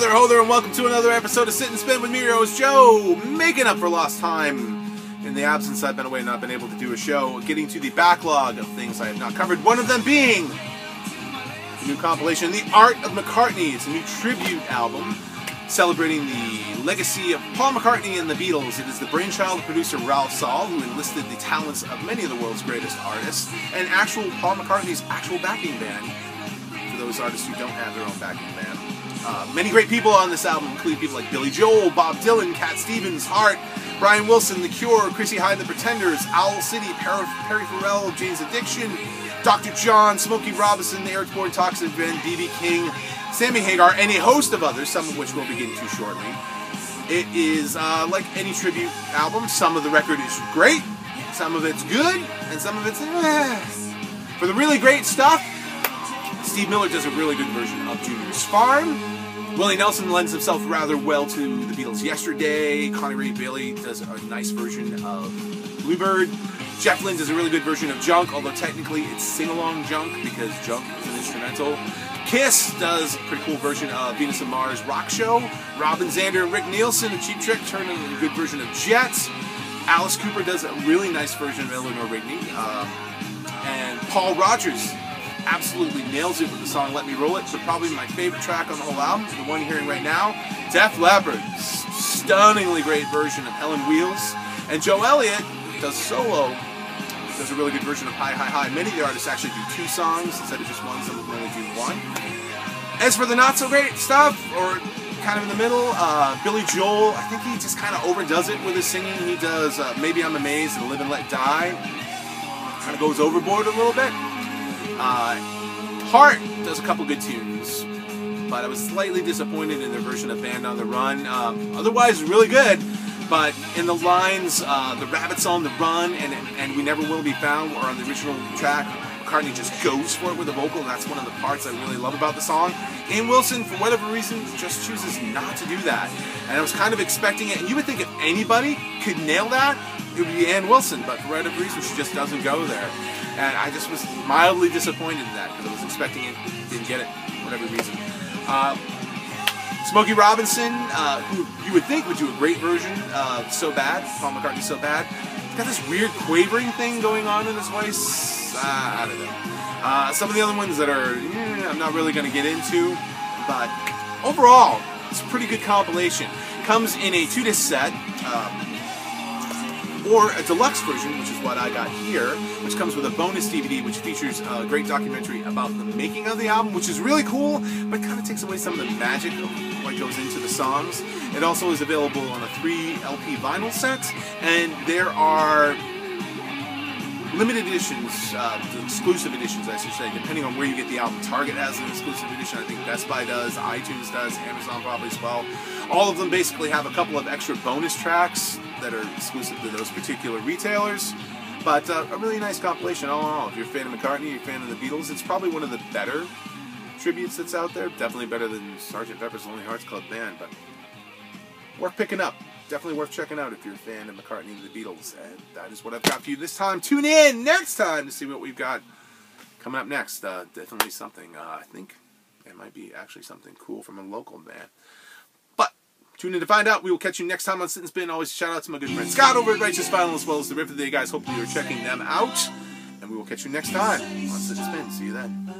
there, ho there, and welcome to another episode of Sit and Spin with me, your host Joe, making up for lost time. In the absence, I've been away and not been able to do a show, getting to the backlog of things I have not covered, one of them being the new compilation, The Art of McCartney. It's a new tribute album celebrating the legacy of Paul McCartney and the Beatles. It is the brainchild of producer Ralph Saul, who enlisted the talents of many of the world's greatest artists, and actual Paul McCartney's actual backing band, for those artists who don't have their own backing band. Many great people on this album include people like Billy Joel, Bob Dylan, Cat Stevens, Hart, Brian Wilson, The Cure, Chrissy Hynde, The Pretenders, Owl City, Perry Farrell, Jane's Addiction, Dr. John, Smokey Robinson, The Airborne Toxic Band, B.B. King, Sammy Hagar, and a host of others, some of which we'll be getting to shortly. It is like any tribute album. Some of the record is great, some of it's good, and some of it's For the really great stuff, Steve Miller does a really good version of Junior's Farm. Willie Nelson lends himself rather well to the Beatles' Yesterday. Connie Ray Bailey does a nice version of Bluebird. Jeff Lynne does a really good version of Junk, although technically it's sing-along Junk because Junk is an instrumental. Kiss does a pretty cool version of Venus and Mars Rock Show. Robin Zander and Rick Nielsen, a Cheap Trick, turn in a good version of Jets. Alice Cooper does a really nice version of Eleanor Rigby. And Paul Rodgers absolutely nails it with the song Let Me Roll It, but probably my favorite track on the whole album, the one you're hearing right now, Def Leppard, stunningly great version of Helen Wheels, and Joe Elliott does solo, does a really good version of Hi Hi Hi. Many of the artists actually do two songs instead of just one, some of them only do one. As for the not so great stuff, or kind of in the middle, Billy Joel, I think he just kind of overdoes it with his singing. He does Maybe I'm Amazed and Live and Let Die, kind of goes overboard a little bit. Hart does a couple good tunes, but I was slightly disappointed in their version of Band on the Run. Otherwise, really good, but in the lines, the rabbit's on the run and we never will be found, or on the original track, McCartney just goes for it with the vocal, and that's one of the parts I really love about the song. Ann Wilson, for whatever reason, just chooses not to do that, and I was kind of expecting it, and you would think if anybody could nail that, it would be Ann Wilson, but for whatever reason, she just doesn't go there. And I just was mildly disappointed in that because I was expecting it, didn't get it, for whatever reason. Smokey Robinson, who you would think would do a great version of So Bad, Paul McCartney's So Bad. He's got this weird quavering thing going on in his voice. I don't know. Some of the other ones that are, I'm not really going to get into, but overall, it's a pretty good compilation. Comes in a 2-disc set. Or a deluxe version, which is what I got here, which comes with a bonus DVD, which features a great documentary about the making of the album, which is really cool, but kind of takes away some of the magic of what goes into the songs. It also is available on a 3-LP vinyl set, and there are limited editions, exclusive editions, I should say, depending on where you get the album. Target has an exclusive edition, I think Best Buy does, iTunes does, Amazon probably as well. All of them basically have a couple of extra bonus tracks that are exclusive to those particular retailers, but a really nice compilation all in all. If you're a fan of McCartney, you're a fan of the Beatles, it's probably one of the better tributes that's out there. Definitely better than Sgt. Pepper's Lonely Hearts Club Band, but worth picking up. Definitely worth checking out if you're a fan of McCartney and the Beatles. And that is what I've got for you this time. Tune in next time to see what we've got coming up next. Definitely something, I think it might be actually something cool from a local band. But tune in to find out. We will catch you next time on Sit and Spin. Always shout out to my good friend Scott over at Righteous Vinyl, as well as the Riff of the Day guys. Hopefully you're checking them out. And we will catch you next time on Sit and Spin. See you then.